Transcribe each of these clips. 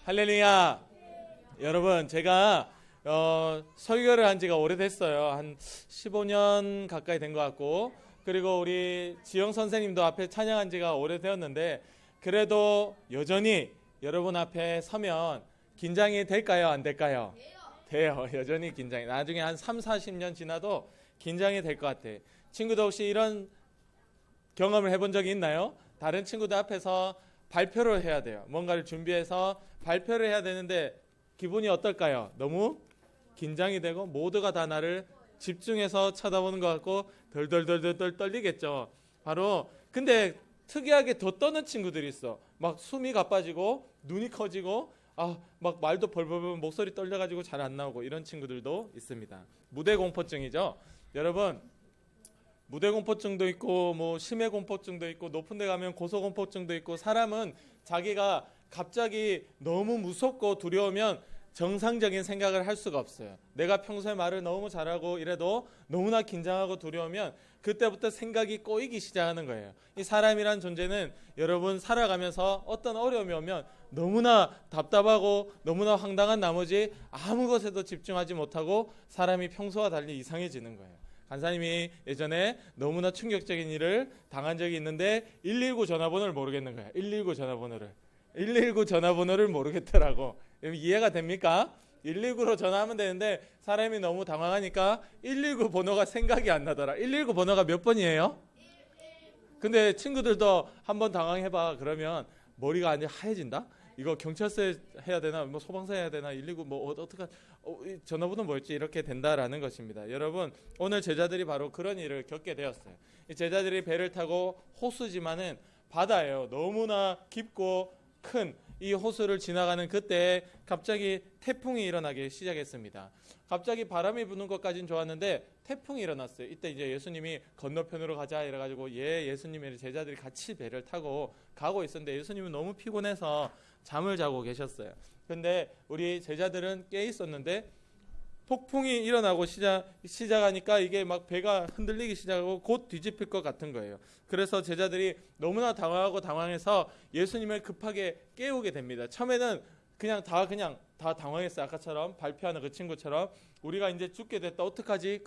할렐루야. 여러분, 제가 설교를 한 지가 오래됐어요. 한 15년 가까이 된 것 같고, 그리고 우리 지영 선생님도 앞에 찬양한 지가 오래되었는데, 그래도 여전히 여러분 앞에 서면 긴장이 될까요? 안 될까요? 돼요. 여전히 긴장이. 나중에 한 3, 40년 지나도 긴장이 될 것 같아요. 친구도 혹시 이런 경험을 해본 적이 있나요? 다른 친구들 앞에서 발표를 해야 돼요. 뭔가를 준비해서 발표를 해야 되는데 기분이 어떨까요? 너무 긴장이 되고 모두가 다 나를 집중해서 쳐다보는 것 같고 덜덜덜덜 떨리겠죠. 바로 근데 특이하게 더 떠는 친구들이 있어. 막 숨이 가빠지고 눈이 커지고 막 말도 벌벌벌 목소리 떨려가지고 잘 안 나오고 이런 친구들도 있습니다. 무대 공포증이죠. 여러분, 무대 공포증도 있고 뭐 심해 공포증도 있고 높은 데 가면 고소 공포증도 있고, 사람은 자기가 갑자기 너무 무섭고 두려우면 정상적인 생각을 할 수가 없어요. 내가 평소에 말을 너무 잘하고 이래도 너무나 긴장하고 두려우면 그때부터 생각이 꼬이기 시작하는 거예요. 이 사람이란 존재는 여러분 살아가면서 어떤 어려움이 오면 너무나 답답하고 너무나 황당한 나머지 아무 것에도 집중하지 못하고 사람이 평소와 달리 이상해지는 거예요. 간사님이 예전에 너무나 충격적인 일을 당한 적이 있는데 119 전화번호를 모르겠는 거야. 119 전화번호를 모르겠더라고. 이해가 됩니까? 119로 전화하면 되는데 사람이 너무 당황하니까 119 번호가 생각이 안 나더라. 119 번호가 몇 번이에요? 근데 친구들도 한번 당황해봐. 그러면 머리가 완전 하얘진다? 이거 경찰서에 해야 되나, 뭐 소방서에 해야 되나, 119 뭐 어떡하, 전화번호 뭐였지? 이렇게 된다라는 것입니다. 여러분, 오늘 제자들이 바로 그런 일을 겪게 되었어요. 이 제자들이 배를 타고 호수지만은 바다예요. 너무나 깊고 큰 이 호수를 지나가는 그때 갑자기 태풍이 일어나기 시작했습니다. 갑자기 바람이 부는 것까지는 좋았는데 태풍이 일어났어요. 이때 이제 예수님이 건너편으로 가자 이래가지고 예수님의 제자들이 같이 배를 타고 가고 있었는데 예수님은 너무 피곤해서 잠을 자고 계셨어요. 근데 우리 제자들은 깨 있었는데 폭풍이 일어나고 시작하니까 이게 막 배가 흔들리기 시작하고 곧 뒤집힐 것 같은 거예요. 그래서 제자들이 너무나 당황해서 예수님을 급하게 깨우게 됩니다. 처음에는 그냥 다 당황했어요. 아까처럼 발표하는 그 친구처럼 우리가 이제 죽게 됐다. 어떡하지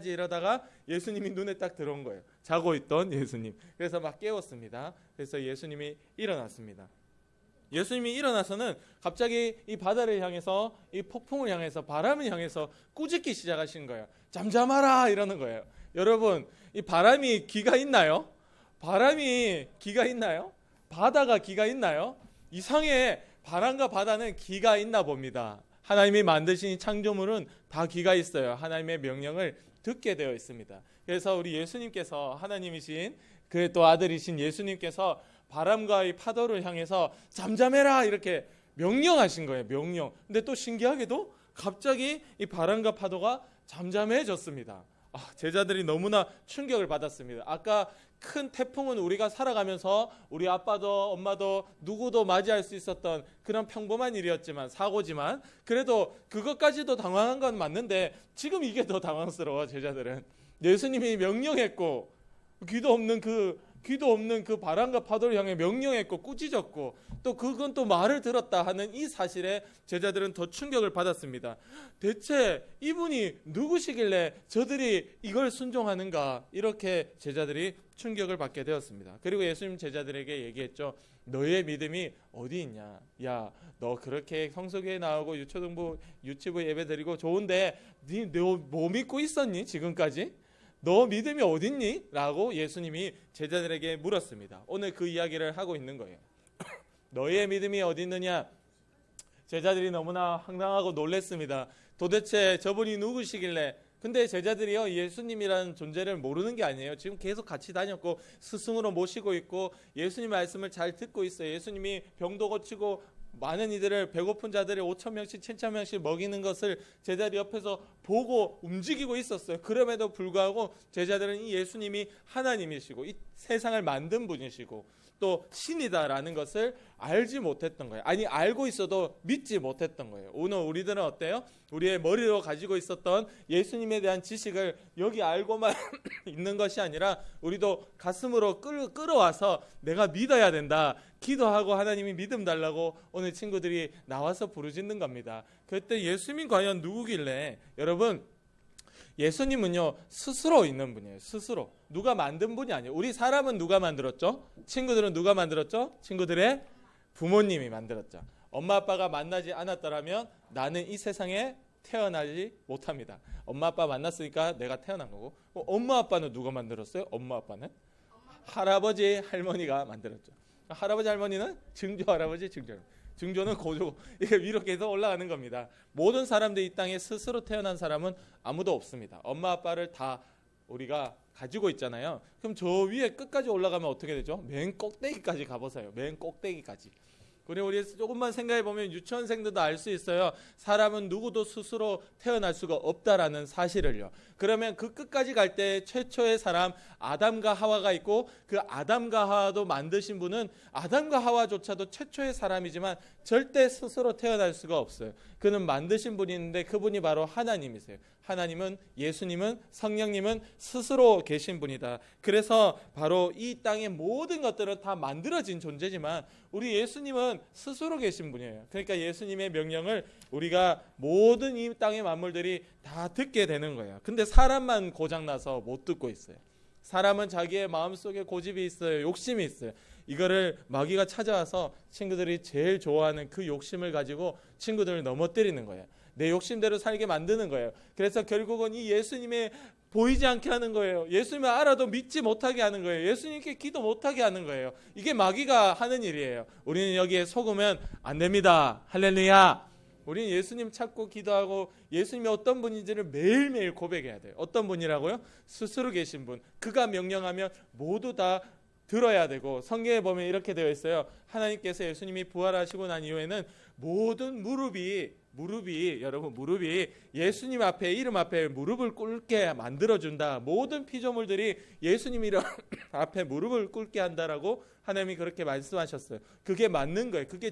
이러다가 예수님이 눈에 딱 들어온 거예요. 자고 있던 예수님. 그래서 막 깨웠습니다. 그래서 예수님이 일어났습니다. 예수님이 일어나서는 갑자기 이 바다를 향해서 이 폭풍을 향해서 바람을 향해서 꾸짖기 시작하신 거예요. 잠잠하라 이러는 거예요. 여러분, 이 바람이 기가 있나요? 바람이 기가 있나요? 바다가 기가 있나요? 이상해. 바람과 바다는 기가 있나 봅니다. 하나님이 만드신 이 창조물은 다 기가 있어요. 하나님의 명령을 듣게 되어 있습니다. 그래서 우리 예수님께서, 하나님이신 그의 또 아들이신 예수님께서 바람과 이 파도를 향해서 잠잠해라 이렇게 명령하신 거예요. 명령. 근데 또 신기하게도 갑자기 이 바람과 파도가 잠잠해졌습니다. 제자들이 너무나 충격을 받았습니다. 아까 큰 태풍은 우리가 살아가면서 우리 아빠도 엄마도 누구도 맞이할 수 있었던 그런 평범한 일이었지만, 사고지만, 그래도 그것까지도 당황한 건 맞는데 지금 이게 더 당황스러워. 제자들은 예수님이 명령했고 귀도 없는 그 바람과 파도를 향해 명령했고 꾸짖었고 또 그건 또 말을 들었다 하는 이 사실에 제자들은 더 충격을 받았습니다. 대체 이분이 누구시길래 저들이 이걸 순종하는가, 이렇게 제자들이 충격을 받게 되었습니다. 그리고 예수님 제자들에게 얘기했죠. 너의 믿음이 어디 있냐? 야, 너 그렇게 성서교회 나오고 유치부 예배 드리고 좋은데 너 뭐 믿고 있었니 지금까지? 너 믿음이 어딨니? 라고 예수님이 제자들에게 물었습니다. 오늘 그 이야기를 하고 있는 거예요. 너희의 믿음이 어디 있느냐? 제자들이 너무나 황당하고 놀랐습니다. 도대체 저분이 누구시길래? 근데 제자들이요, 예수님이라는 존재를 모르는 게 아니에요. 지금 계속 같이 다녔고 스승으로 모시고 있고 예수님 말씀을 잘 듣고 있어요. 예수님이 병도 고치고 많은 이들을, 배고픈 자들을 5,000명씩 7,000명씩 먹이는 것을 제자들 옆에서 보고 움직이고 있었어요. 그럼에도 불구하고 제자들은 이 예수님이 하나님이시고 이 세상을 만든 분이시고 또 신이다라는 것을 알지 못했던 거예요. 아니 알고 있어도 믿지 못했던 거예요. 오늘 우리들은 어때요? 우리의 머리로 가지고 있었던 예수님에 대한 지식을 여기 알고만 있는 것이 아니라 우리도 가슴으로 끌어와서 내가 믿어야 된다. 기도하고 하나님이 믿음 달라고 오늘 친구들이 나와서 부르짖는 겁니다. 그때 예수님이 과연 누구길래 여러분 예수님은요 스스로 있는 분이에요. 스스로 누가 만든 분이 아니에요. 우리 사람은 누가 만들었죠? 친구들은 누가 만들었죠? 친구들의 부모님이 만들었죠. 엄마 아빠가 만나지 않았더라면 나는 이 세상에 태어나지 못합니다. 엄마 아빠 만났으니까 내가 태어난 거고. 엄마 아빠는 누가 만들었어요? 엄마 아빠는 할아버지 할머니가 만들었죠. 할아버지 할머니는 증조 할아버지 증조는 고조, 이게 위로 계속 올라가는 겁니다. 모든 사람들이 이 땅에 스스로 태어난 사람은 아무도 없습니다. 엄마 아빠를 다 우리가 가지고 있잖아요. 그럼 저 위에 끝까지 올라가면 어떻게 되죠? 맨 꼭대기까지 가보세요. 맨 꼭대기까지. 그리고 우리 조금만 생각해 보면 유치원생들도 알 수 있어요. 사람은 누구도 스스로 태어날 수가 없다라는 사실을요. 그러면 그 끝까지 갈 때 최초의 사람 아담과 하와가 있고 그 아담과 하와도 만드신 분은 아담과 하와조차도 최초의 사람이지만 절대 스스로 태어날 수가 없어요. 그는 만드신 분이 있는데 그분이 바로 하나님이세요. 하나님은 예수님은 성령님은 스스로 계신 분이다. 그래서 바로 이 땅의 모든 것들은 다 만들어진 존재지만 우리 예수님은 스스로 계신 분이에요. 그러니까 예수님의 명령을 우리가 모든 이 땅의 만물들이 다 듣게 되는 거예요. 근데 사람만 고장나서 못 듣고 있어요. 사람은 자기의 마음속에 고집이 있어요. 욕심이 있어요. 이거를 마귀가 찾아와서 친구들이 제일 좋아하는 그 욕심을 가지고 친구들을 넘어뜨리는 거예요. 내 욕심대로 살게 만드는 거예요. 그래서 결국은 이 예수님의 보이지 않게 하는 거예요. 예수님을 알아도 믿지 못하게 하는 거예요. 예수님께 기도 못하게 하는 거예요. 이게 마귀가 하는 일이에요. 우리는 여기에 속으면 안 됩니다. 할렐루야. 우리는 예수님 찾고 기도하고 예수님이 어떤 분인지를 매일매일 고백해야 돼요. 어떤 분이라고요? 스스로 계신 분. 그가 명령하면 모두 다 들어야 되고 성경에 보면 이렇게 되어 있어요. 하나님께서 예수님이 부활하시고 난 이후에는 모든 무릎이 예수님 앞에 이름 앞에 무릎을 꿇게 만들어준다. 모든 피조물들이 예수님 이름 앞에 무릎을 꿇게 한다라고 하나님이 그렇게 말씀하셨어요. 그게 맞는 거예요. 그게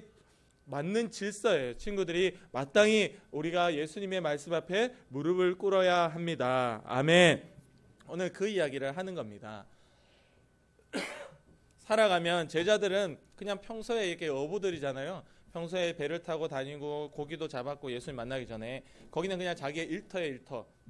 맞는 질서예요. 친구들이 마땅히 우리가 예수님의 말씀 앞에 무릎을 꿇어야 합니다. 아멘. 오늘 그 이야기를 하는 겁니다. 살아가면 제자들은 그냥 평소에 이렇게 어부들이잖아요. 평소에 배를 타고 다니고 고기도 잡았고 예수님 만나기 전에 거기는 그냥 자기의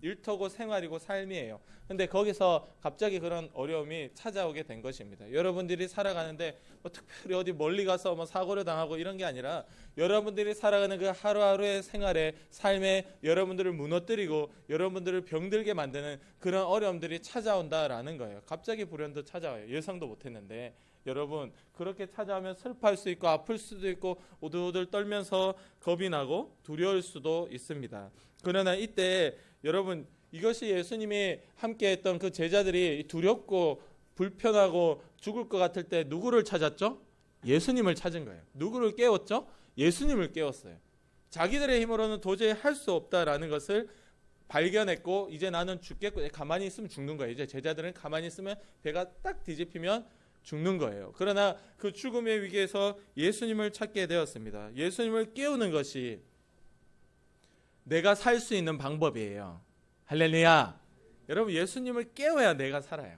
일터고 생활이고 삶이에요. 근데 거기서 갑자기 그런 어려움이 찾아오게 된 것입니다. 여러분들이 살아가는데 뭐 특별히 어디 멀리 가서 뭐 사고를 당하고 이런 게 아니라 여러분들이 살아가는 그 하루하루의 생활에 삶에 여러분들을 무너뜨리고 여러분들을 병들게 만드는 그런 어려움들이 찾아온다라는 거예요. 갑자기 불현도 찾아와요. 예상도 못했는데 여러분 그렇게 찾아오면 슬퍼할 수 있고 아플 수도 있고 오들오들 떨면서 겁이 나고 두려울 수도 있습니다. 그러나 이때 여러분 이것이 예수님이 함께했던 그 제자들이 두렵고 불편하고 죽을 것 같을 때 누구를 찾았죠? 예수님을 찾은 거예요. 누구를 깨웠죠? 예수님을 깨웠어요. 자기들의 힘으로는 도저히 할 수 없다라는 것을 발견했고 이제 나는 죽겠고 가만히 있으면 죽는 거예요. 이제 제자들은 가만히 있으면 배가 딱 뒤집히면 죽는 거예요. 그러나 그 죽음의 위기에서 예수님을 찾게 되었습니다. 예수님을 깨우는 것이 내가 살 수 있는 방법이에요. 할렐루야. 여러분 예수님을 깨워야 내가 살아요.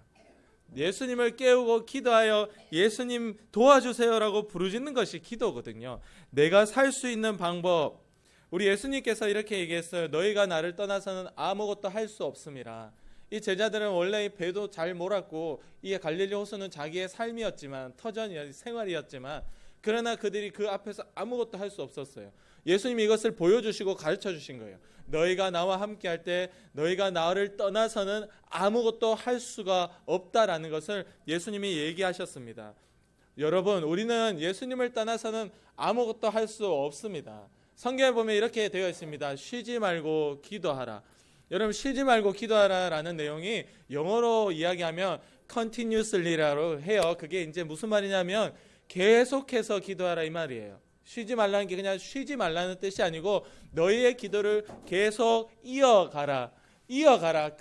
예수님을 깨우고 기도하여 예수님 도와주세요라고 부르짖는 것이 기도거든요. 내가 살 수 있는 방법. 우리 예수님께서 이렇게 얘기했어요. 너희가 나를 떠나서는 아무것도 할 수 없음이라. 이 제자들은 원래 이 배도 잘 몰았고 이 갈릴리 호수는 자기의 삶이었지만 터전이 생활이었지만 그러나 그들이 그 앞에서 아무것도 할 수 없었어요. 예수님이 이것을 보여주시고 가르쳐 주신 거예요. 너희가 나와 함께 할 때 너희가 나를 떠나서는 아무것도 할 수가 없다라는 것을 예수님이 얘기하셨습니다. 여러분 우리는 예수님을 떠나서는 아무것도 할 수 없습니다. 성경에 보면 이렇게 되어 있습니다. 쉬지 말고 기도하라. 여러분 쉬지 말고 기도하라라는 내용이 영어로 이야기하면 continuously라고 해요. 그게 이제 무슨 말이냐면 계속해서 기도하라 이 말이에요. 쉬지 말라는 게 그냥 쉬지 말라는 뜻이 아니고 너희의 기도를 계속 이어가라. 이어가라.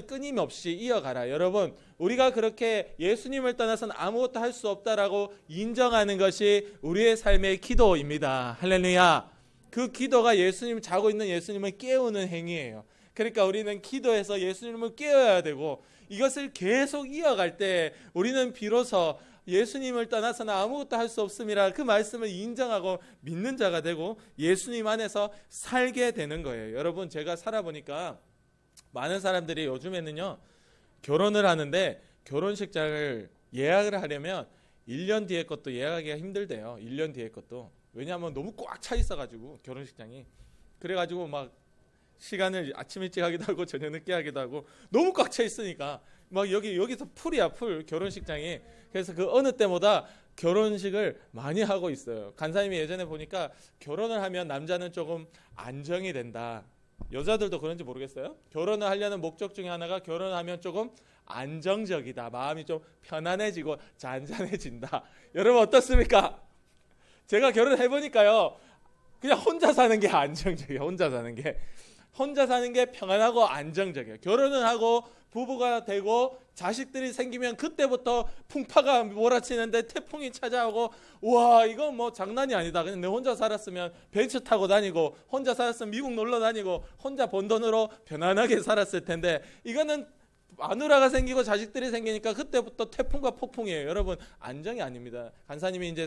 끊임없이 이어가라. 여러분, 우리가 그렇게 예수님을 떠나서는 아무것도 할 수 없다라고 인정하는 것이 우리의 삶의 기도입니다. 할렐루야. 그 기도가 자고 있는 예수님을 깨우는 행위예요. 그러니까 우리는 기도해서 예수님을 깨워야 되고, 이것을 계속 이어갈 때 우리는 비로소 예수님을 떠나서는 아무것도 할 수 없음이라 그 말씀을 인정하고 믿는 자가 되고 예수님 안에서 살게 되는 거예요. 여러분, 제가 살아보니까 많은 사람들이 요즘에는요, 결혼을 하는데 결혼식장을 예약을 하려면 1년 뒤에 것도 예약하기가 힘들대요. 1년 뒤에 것도. 왜냐하면 너무 꽉 차 있어가지고 결혼식장이. 그래가지고 막 시간을 아침 일찍 하기도 하고 저녁 늦게 하기도 하고 너무 꽉 차 있으니까 막 여기서 풀이야, 풀. 결혼식장이. 그래서 그 어느 때보다 결혼식을 많이 하고 있어요. 간사님이 예전에 보니까 결혼을 하면 남자는 조금 안정이 된다. 여자들도 그런지 모르겠어요. 결혼을 하려는 목적 중에 하나가 결혼하면 조금 안정적이다. 마음이 좀 편안해지고 잔잔해진다. 여러분 어떻습니까? 제가 결혼해보니까요, 그냥 혼자 사는 게 안정적이에요. 혼자 사는 게 평안하고 안정적이에요. 결혼을 하고 부부가 되고 자식들이 생기면 그때부터 풍파가 몰아치는데 태풍이 찾아오고, 와, 이건 뭐 장난이 아니다. 그냥 내 혼자 살았으면 벤츠 타고 다니고, 혼자 살았으면 미국 놀러 다니고, 혼자 번 돈으로 편안하게 살았을 텐데, 이거는 마누라가 생기고 자식들이 생기니까 그때부터 태풍과 폭풍이에요. 여러분, 안정이 아닙니다. 간사님이 이제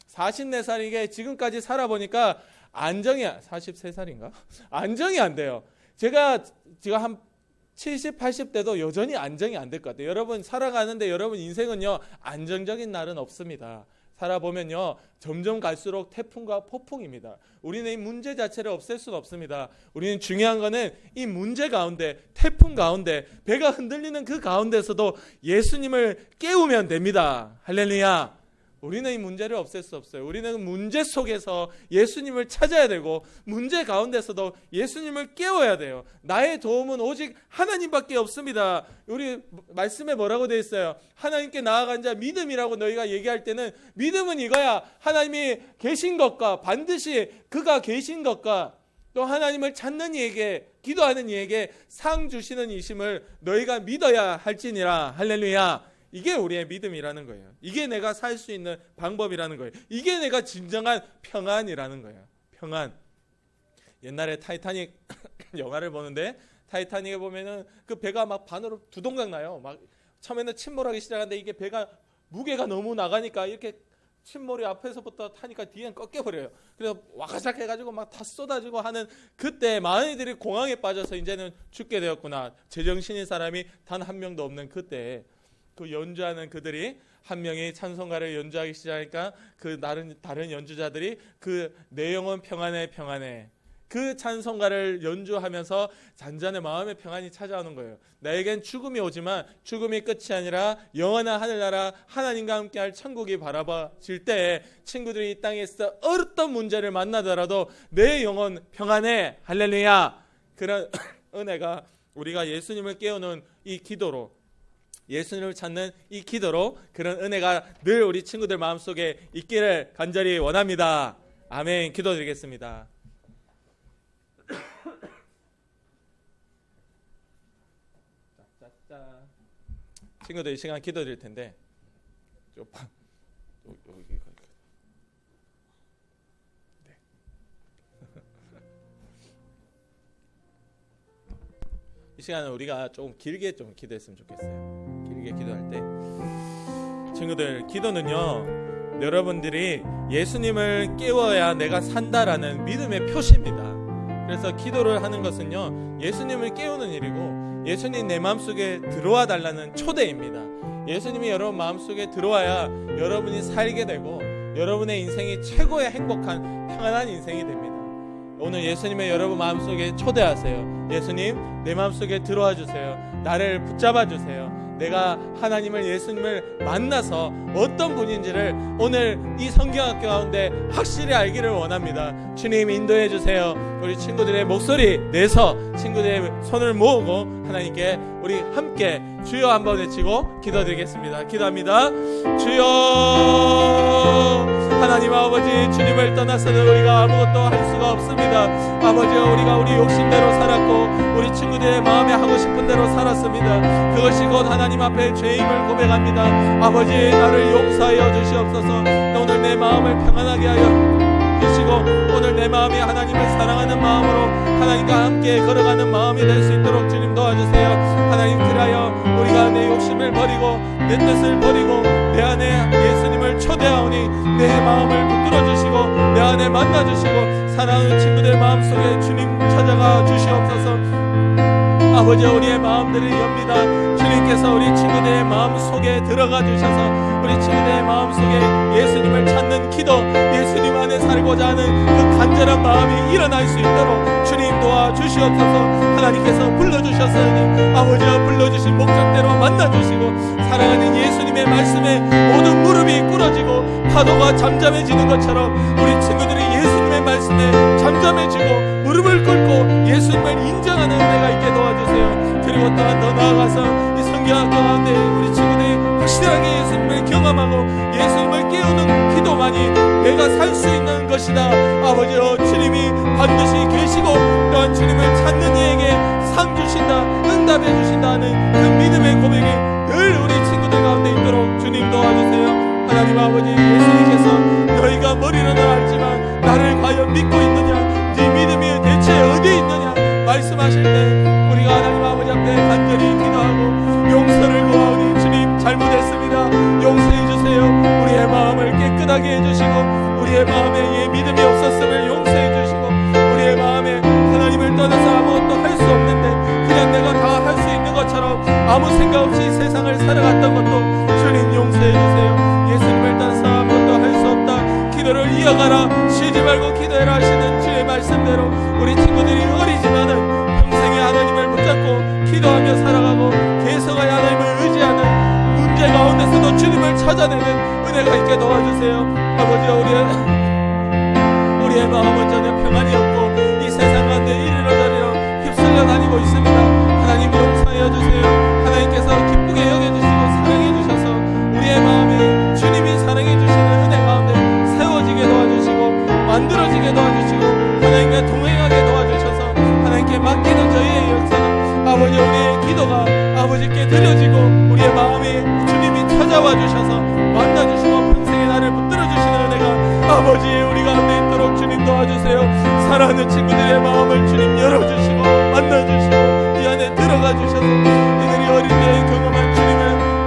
44살이게 지금까지 살아보니까 안정이, 43살인가? 안정이 안 돼요. 제가 한 70, 80대도 여전히 안정이 안 될 것 같아요. 여러분, 살아가는데 여러분 인생은요, 안정적인 날은 없습니다. 살아보면요, 점점 갈수록 태풍과 폭풍입니다. 우리는 이 문제 자체를 없앨 수는 없습니다. 우리는 중요한 거는 이 문제 가운데, 태풍 가운데, 배가 흔들리는 그 가운데서도 예수님을 깨우면 됩니다. 할렐루야. 우리는 이 문제를 없앨 수 없어요. 우리는 문제 속에서 예수님을 찾아야 되고, 문제 가운데서도 예수님을 깨워야 돼요. 나의 도움은 오직 하나님밖에 없습니다. 우리 말씀에 뭐라고 되어 있어요? 하나님께 나아간 자 믿음이라고 너희가 얘기할 때는, 믿음은 이거야. 하나님이 계신 것과, 반드시 그가 계신 것과, 또 하나님을 찾는 이에게, 기도하는 이에게 상 주시는 이심을 너희가 믿어야 할지니라. 할렐루야. 이게 우리의 믿음이라는 거예요. 이게 내가 살 수 있는 방법이라는 거예요. 이게 내가 진정한 평안이라는 거예요. 평안. 옛날에 타이타닉 영화를 보는데, 타이타닉에 보면은 그 배가 막 반으로 두동강 나요. 막 처음에는 침몰하기 시작하는데, 이게 배가 무게가 너무 나가니까 이렇게 침몰이 앞에서부터 타니까 뒤엔 꺾여버려요. 그래서 와가작 해가지고 막 다 쏟아지고 하는 그때 많은 이들이 공황에 빠져서 이제는 죽게 되었구나. 제정신인 사람이 단 한 명도 없는 그때, 그 연주하는 그들이 한 명이 찬송가를 연주하기 시작하니까 그 다른 연주자들이 그 내 영혼 평안해 평안해, 그 찬송가를 연주하면서 잔잔해 마음의 평안이 찾아오는 거예요. 나에겐 죽음이 오지만 죽음이 끝이 아니라 영원한 하늘나라 하나님과 함께할 천국이 바라봐질 때, 친구들이 이 땅에서 어떤 문제를 만나더라도 내 영혼 평안해. 할렐루야. 그런 은혜가 우리가 예수님을 깨우는 이 기도로, 예수님을 찾는 이 기도로, 그런 은혜가 늘 우리 친구들 마음속에 있기를 간절히 원합니다. 아멘. 기도드리겠습니다. 친구들 이 시간 기도드릴 텐데, 이 시간은 우리가 조금 길게 좀 기도했으면 좋겠어요. 길게 기도할 때, 친구들, 기도는요, 여러분들이 예수님을 깨워야 내가 산다라는 믿음의 표시입니다. 그래서 기도를 하는 것은요, 예수님을 깨우는 일이고, 예수님 내 마음속에 들어와 달라는 초대입니다. 예수님이 여러분 마음속에 들어와야 여러분이 살게 되고, 여러분의 인생이 최고의 행복한 평안한 인생이 됩니다. 오늘 예수님의 여러분 마음속에 초대하세요. 예수님, 내 마음속에 들어와 주세요. 나를 붙잡아 주세요. 내가 하나님을, 예수님을 만나서 어떤 분인지를 오늘 이 성경학교 가운데 확실히 알기를 원합니다. 주님 인도해 주세요. 우리 친구들의 목소리 내서 친구들의 손을 모으고 하나님께 우리 함께 주여 한번 외치고 기도드리겠습니다. 기도합니다. 주여, 하나님 아버지, 주님을 떠나서는 우리가 아무것도 할 수가 없습니다. 아버지여, 우리가 우리 욕심대로 살았고 우리 친구들의 마음에 하고 싶은 대로 살았습니다. 그것이 곧 하나님 앞에 죄임을 고백합니다. 아버지, 나를 용서하여 주시옵소서. 오늘 내 마음을 평안하게 하여 주시고 오늘 내 마음이 하나님을 사랑하는 마음으로 하나님과 함께 걸어가는 마음이 될 수 있도록 주님 도와주세요. 하나님, 그리하여 우리가 내 욕심을 버리고 내 뜻을 버리고 내 안에 예수님을 초대하오니 내 마음을 붙들어 주시고 내 안에 만나 주시고 사랑하는 친구들 마음속에 주님 찾아가 주시옵소서. 아버지, 우리의 마음들을 엽니다. 주님께서 우리 친구들의 마음 속에 들어가 주셔서 우리 친구들의 마음 속에 예수님을 찾는 기도, 예수님 안에 살고자 하는 그 간절한 마음이 일어날 수 있도록 주님 도와주시옵소서. 하나님께서 불러주셨으니 아버지가 불러주신 목적대로 만나주시고 사랑하는 예수님의 말씀에 모든 무릎이 꿇어지고 파도가 잠잠해지는 것처럼 우리 친구들이 예수님의 말씀에 잠잠해지고 무릎을 꿇고 예수님을 인정하는 은혜가 있게 도와주세요. 그리고 또한 더 나아가서 이 성경학교 가운데 우리 친구들이 확실하게 예수님을 경험하고 예수님을 깨우는 기도만이 내가 살 수 있는 것이다. 아버지여, 주님이 반드시 계시고 또한 주님을 찾는 이에게 상 주신다, 응답해 주신다 하는 그 믿음의 고백이 늘 우리 친구들 가운데 있도록 주님 도와주세요. 하나님 아버지, 예수님께서 너희가 머리로는 알지만 나를 과연 믿고 있느냐, 네 믿음이 대체 어디 있느냐 말씀하실 때 우리가 하나님 아버지 앞에 간절히 기도하고 용서를 구하오니 주님, 잘못했습니다, 용서해 주세요. 우리의 마음을 깨끗하게 해주시고 우리의 마음에 믿음이 없었음을 용서해 주시고 우리의 마음에 하나님을 떠나서 아무것도 할 수 없는데 그냥 내가 다 할 수 있는 것처럼 아무 생각 없이 세상을 살아갔던 것도 주님 용서해 주세요. 예수님을 떠나서 아무것도 할 수 없다, 기도를 이어가라, 쉬지 말고 기도해라 하시는 주의 말씀대로 우리 친구들이 어리지만은 평생에 하나님을 붙잡고 기도하며 살아가고 계속 하나님을 의지하는 문제 가운데서도 주님을 찾아내는 은혜가 있게 도와주세요. 아버지, 우리의 마음은 전혀 평안이 없고 이 세상 가운데 이리로 저리로 휩쓸려 다니고 있습니다. 하나님, 용서하여 주세요. 하나님께서 기쁘게 여겨주시고 사랑해 주셔서 우리의 마음이 주님이 사랑해 주시는 은혜 가운데 세워지게 도와주시고 만들어지게 도와주시고 하나님과 동행하게 도와주셔서 하나님께 맡기는 저희의 역사는 아버지, 우리의 기도가 아버지께 드려지고 우리의 마음이 주님이 찾아와 주셔서 만나주시고 평생에 나를 붙들어 주시는 은혜가 아버지 우리 가운데 있도록 주님 도와주세요. 사랑하는 친구들의 마음을 주님 열어주시고 만나주시고 이 안에 들어가 주셔서 이들이 어린 때에 경험한 주님을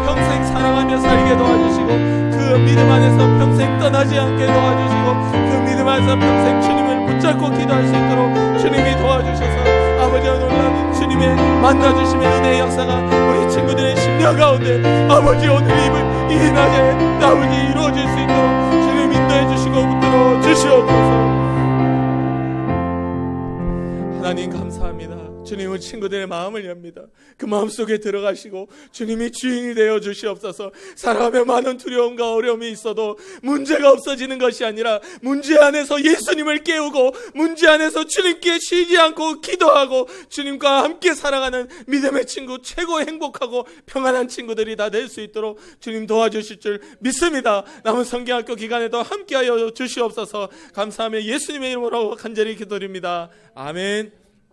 평생 사랑하며 살게 도와주시고 그 믿음 안에서 평생 떠나지 않게 도와주시고 그 믿음 안에서 평생 주님을 붙잡고 기도할 수 있도록 주님이 도와주셔서 아버지와 놀라운 주님의 만나주심의 은혜의 역사가 우리 친구들의 심령 가운데 아버지 오늘 이 낮에 아버지 이루어질 수 있도록 주님 인도해 주시고 붙들어 주시옵소서. 하나님 감사합니다. 주님은 친구들의 마음을 엽니다. 그 마음속에 들어가시고 주님이 주인이 되어 주시옵소서. 살아가며 많은 두려움과 어려움이 있어도 문제가 없어지는 것이 아니라 문제 안에서 예수님을 깨우고 문제 안에서 주님께 쉬지 않고 기도하고 주님과 함께 살아가는 믿음의 친구, 최고 행복하고 평안한 친구들이 다 될 수 있도록 주님 도와주실 줄 믿습니다. 남은 성경학교 기간에도 함께하여 주시옵소서. 감사하며 예수님의 이름으로 간절히 기도드립니다. 아멘.